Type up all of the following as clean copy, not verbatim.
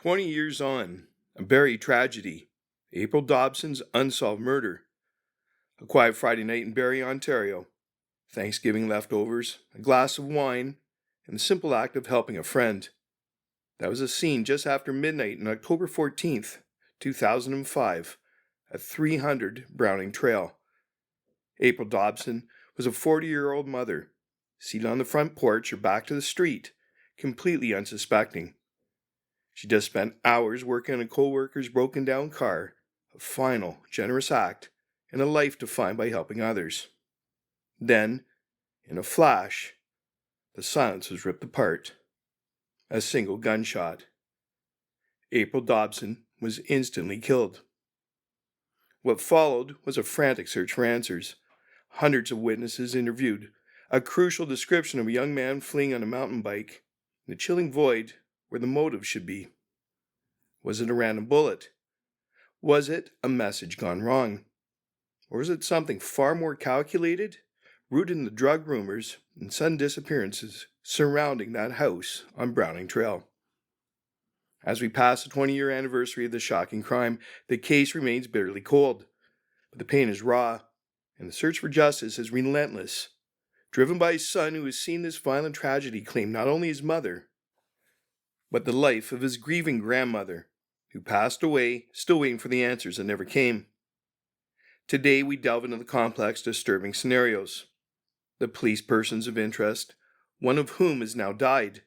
20 years on, a Barrie tragedy, April Dobson's unsolved murder. A quiet Friday night in Barrie, Ontario. Thanksgiving leftovers, a glass of wine, and the simple act of helping a friend. That was a scene just after midnight on October 14th, 2005, at 300 Browning Trail. April Dobson was a 40-year-old mother, seated on the front porch, her back to the street, completely unsuspecting. She just spent hours working on a co-worker's broken-down car, a final, generous act, and a life defined by helping others. Then, in a flash, the silence was ripped apart. A single gunshot. April Dobson was instantly killed. What followed was a frantic search for answers. Hundreds of witnesses interviewed, a crucial description of a young man fleeing on a mountain bike, and a chilling void where the motive should be. Was it a random bullet? Was it a message gone wrong? Or was it something far more calculated, rooted in the drug rumors and sudden disappearances surrounding that house on Browning Trail? As we pass the 20-year anniversary of the shocking crime, the case remains bitterly cold. But the pain is raw, and the search for justice is relentless, driven by a son who has seen this violent tragedy claim not only his mother, but the life of his grieving grandmother, who passed away, still waiting for the answers that never came. Today we delve into the complex, disturbing scenarios. The police persons of interest, one of whom has now died,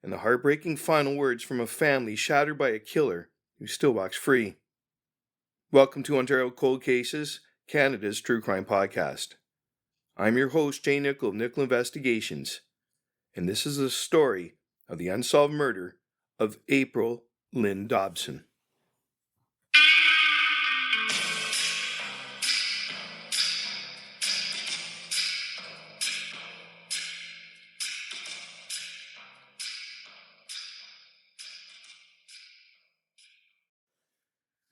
and the heartbreaking final words from a family shattered by a killer who still walks free. Welcome to Ontario Cold Cases, Canada's true crime podcast. I'm your host, Jay Nicoll of Nicoll Investigations, and this is the story of the unsolved murder of April Lynn Dobson.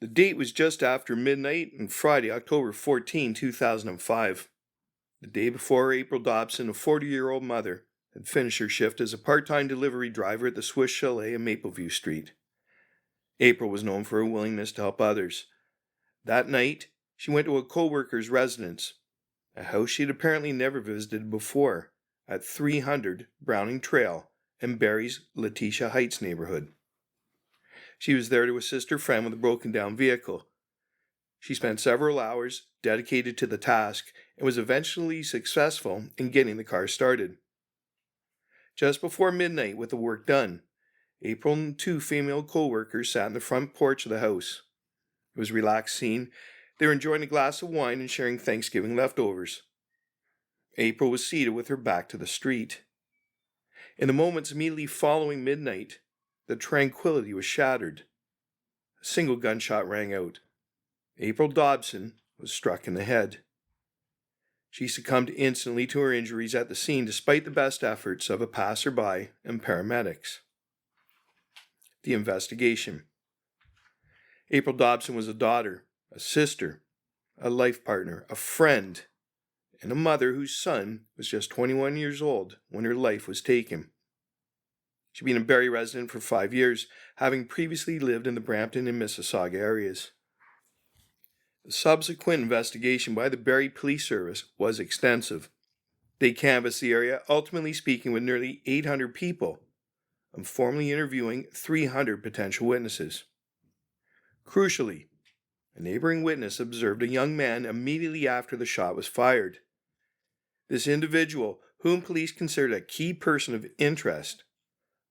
The date was just after midnight on Friday, October 14, 2005. The day before April Dobson, a 40-year-old mother, had finished her shift as a part-time delivery driver at the Swiss Chalet in Mapleview Street. April was known for her willingness to help others. That night, she went to a co-worker's residence, a house she had apparently never visited before, at 300 Browning Trail in Barrie's Letitia Heights neighborhood. She was there to assist her friend with a broken-down vehicle. She spent several hours dedicated to the task and was eventually successful in getting the car started. Just before midnight, with the work done, April and two female co-workers sat in the front porch of the house. It was a relaxed scene. They were enjoying a glass of wine and sharing Thanksgiving leftovers. April was seated with her back to the street. In the moments immediately following midnight, the tranquility was shattered. A single gunshot rang out. April Dobson was struck in the head. She succumbed instantly to her injuries at the scene despite the best efforts of a passerby and paramedics. The investigation. April Dobson was a daughter, a sister, a life partner, a friend, and a mother whose son was just 21 years old when her life was taken. She'd been a Barrie resident for 5 years, having previously lived in the Brampton and Mississauga areas. The subsequent investigation by the Barrie Police Service was extensive. They canvassed the area, ultimately speaking with nearly 800 people and formally interviewing 300 potential witnesses. Crucially, a neighboring witness observed a young man immediately after the shot was fired. This individual, whom police considered a key person of interest,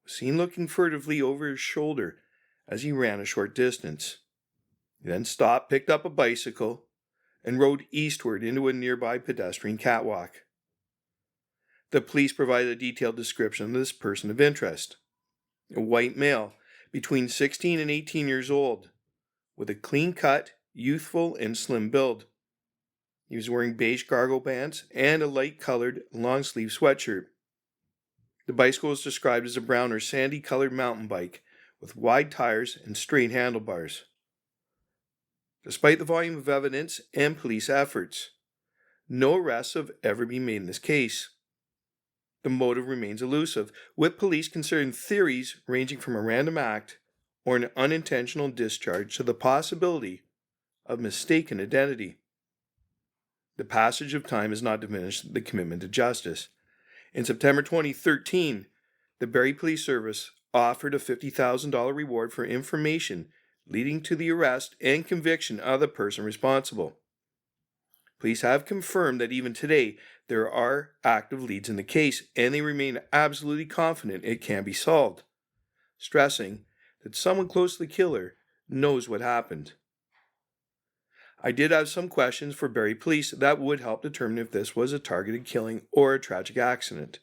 was seen looking furtively over his shoulder as he ran a short distance. He then stopped, picked up a bicycle, and rode eastward into a nearby pedestrian catwalk. The police provided a detailed description of this person of interest. A white male, between 16 and 18 years old, with a clean-cut, youthful, and slim build. He was wearing beige cargo pants and a light-colored, long-sleeve sweatshirt. The bicycle was described as a brown or sandy-colored mountain bike with wide tires and straight handlebars. Despite the volume of evidence and police efforts, no arrests have ever been made in this case. The motive remains elusive, with police considering theories ranging from a random act or an unintentional discharge to the possibility of mistaken identity. The passage of time has not diminished the commitment to justice. In September 2013, the Barrie Police Service offered a $50,000 reward for information leading to the arrest and conviction of the person responsible. Police have confirmed that even today there are active leads in the case, and they remain absolutely confident it can be solved, stressing that someone close to the killer knows what happened. I did have some questions for Barrie Police that would help determine if this was a targeted killing or a tragic accident.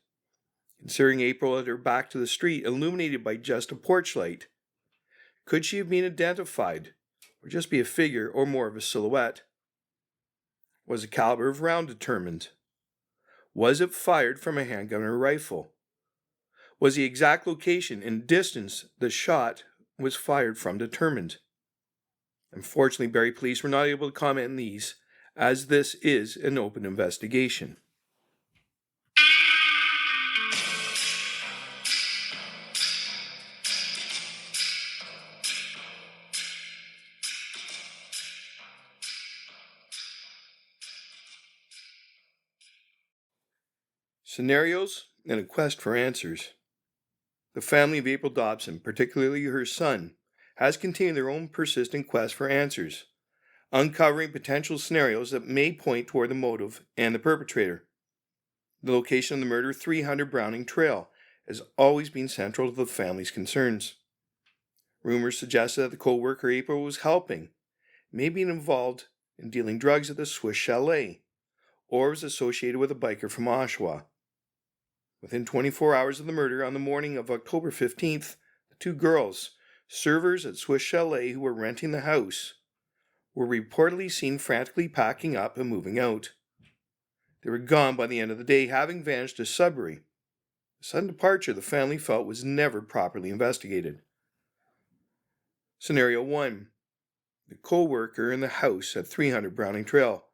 Considering April had her back to the street, illuminated by just a porch light, could she have been identified, or just be a figure or more of a silhouette? Was the caliber of round determined? Was it fired from a handgun or rifle? Was the exact location and distance the shot was fired from determined? Unfortunately, Barrie Police were not able to comment on these, as this is an open investigation. Scenarios and a quest for answers. The family of April Dobson, particularly her son, has continued their own persistent quest for answers, uncovering potential scenarios that may point toward the motive and the perpetrator. The location of the murder, 300 Browning Trail, has always been central to the family's concerns. Rumors suggested that the co-worker April was helping, may be involved in dealing drugs at the Swiss Chalet, or was associated with a biker from Oshawa. Within 24 hours of the murder, on the morning of October 15th, the two girls, servers at Swiss Chalet who were renting the house, were reportedly seen frantically packing up and moving out. They were gone by the end of the day, having vanished to Sudbury. The sudden departure the family felt was never properly investigated. Scenario 1. The co-worker in the house at 300 Browning Trail.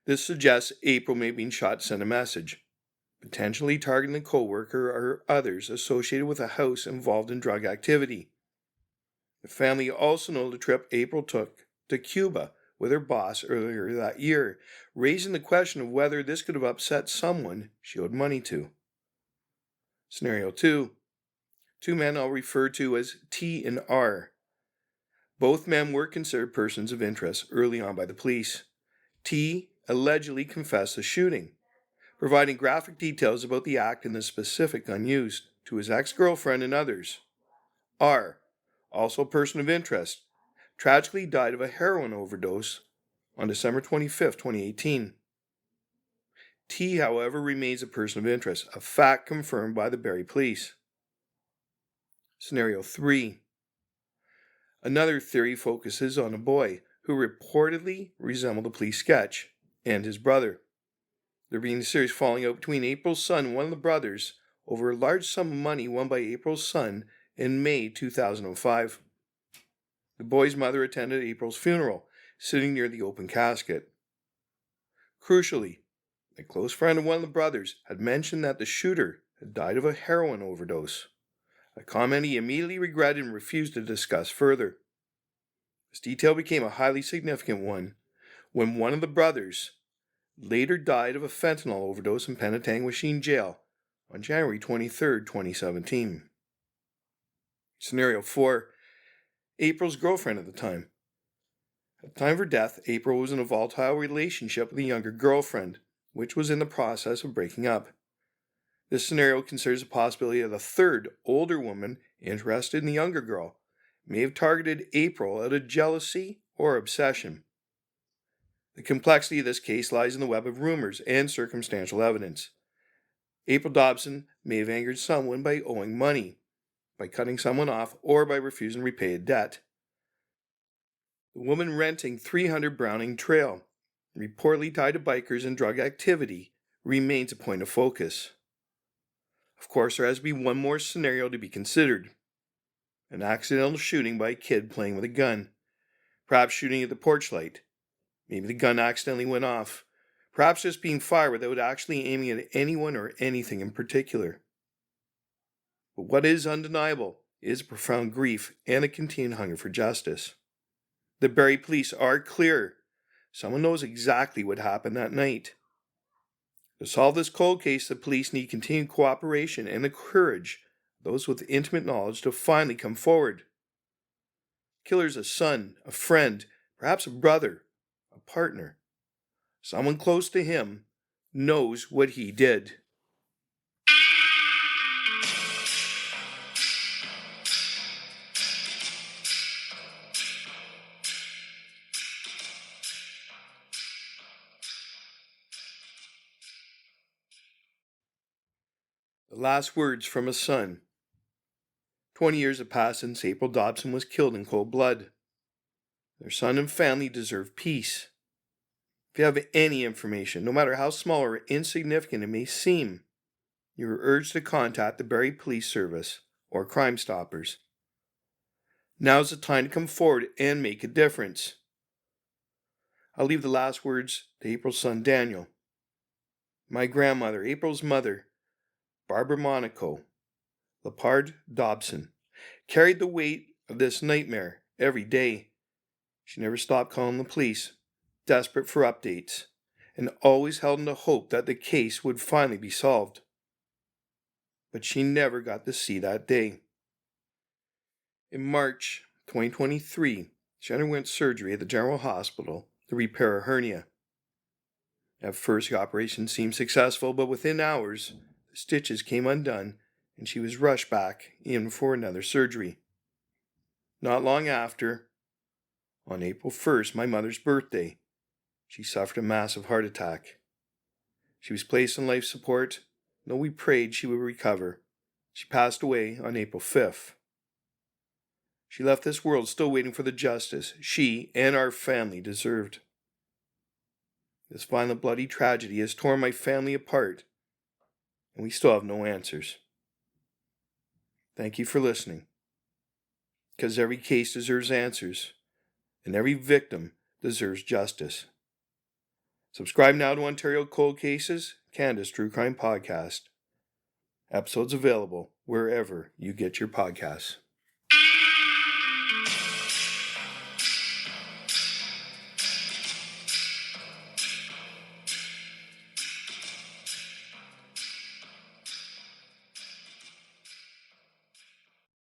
This suggests April may have been shot to send a message, potentially targeting the co-worker or others associated with a house involved in drug activity. The family also know the trip April took to Cuba with her boss earlier that year, raising the question of whether this could have upset someone she owed money to. Scenario 2. Two men I'll refer to as T and R. Both men were considered persons of interest early on by the police. T allegedly confessed the shooting, providing graphic details about the act and the specific gun used to his ex-girlfriend and others. R, also a person of interest, tragically died of a heroin overdose on December 25, 2018. T, however, remains a person of interest, a fact confirmed by the Barrie Police. Scenario 3. Another theory focuses on a boy who reportedly resembled a police sketch and his brother. There being a serious falling out between April's son and one of the brothers over a large sum of money won by April's son in May 2005. The boy's mother attended April's funeral, sitting near the open casket. Crucially, a close friend of one of the brothers had mentioned that the shooter had died of a heroin overdose, a comment he immediately regretted and refused to discuss further. This detail became a highly significant one when one of the brothers later died of a fentanyl overdose in Penetanguishene Jail on January 23, 2017. Scenario 4. April's girlfriend at the time. At the time of her death, April was in a volatile relationship with a younger girlfriend, which was in the process of breaking up. This scenario considers the possibility that a third, older woman interested in the younger girl may have targeted April out of jealousy or obsession. The complexity of this case lies in the web of rumors and circumstantial evidence. April Dobson may have angered someone by owing money, by cutting someone off, or by refusing to repay a debt. The woman renting 300 Browning Trail, reportedly tied to bikers and drug activity, remains a point of focus. Of course, there has to be one more scenario to be considered. An accidental shooting by a kid playing with a gun, perhaps shooting at the porch light. Maybe the gun accidentally went off, perhaps just being fired without actually aiming at anyone or anything in particular. But what is undeniable is profound grief and a continued hunger for justice. The Barrie police are clear. Someone knows exactly what happened that night. To solve this cold case, the police need continued cooperation and the courage of those with intimate knowledge to finally come forward. Killer's a son, a friend, perhaps a brother, a partner. Someone close to him knows what he did. The last words from a son. 20 years have passed since April Dobson was killed in cold blood. Their son and family deserve peace. If you have any information, no matter how small or insignificant it may seem, you are urged to contact the Barrie Police Service or Crime Stoppers. Now's the time to come forward and make a difference. I'll leave the last words to April's son Daniel. My grandmother, April's mother, Barbara Monaco, Lepard Dobson, carried the weight of this nightmare every day. She never stopped calling the police, desperate for updates, and always held in the hope that the case would finally be solved. But she never got to see that day. In March 2023, she underwent surgery at the General Hospital to repair a hernia. At first, the operation seemed successful, but within hours, the stitches came undone and she was rushed back in for another surgery. Not long after, on April 1st, my mother's birthday, she suffered a massive heart attack. She was placed on life support, though we prayed she would recover. She passed away on April 5th. She left this world still waiting for the justice she and our family deserved. This violent, bloody tragedy has torn my family apart, and we still have no answers. Thank you for listening, because every case deserves answers, and every victim deserves justice. Subscribe now to Ontario Cold Cases, Canada's True Crime Podcast. Episodes available wherever you get your podcasts.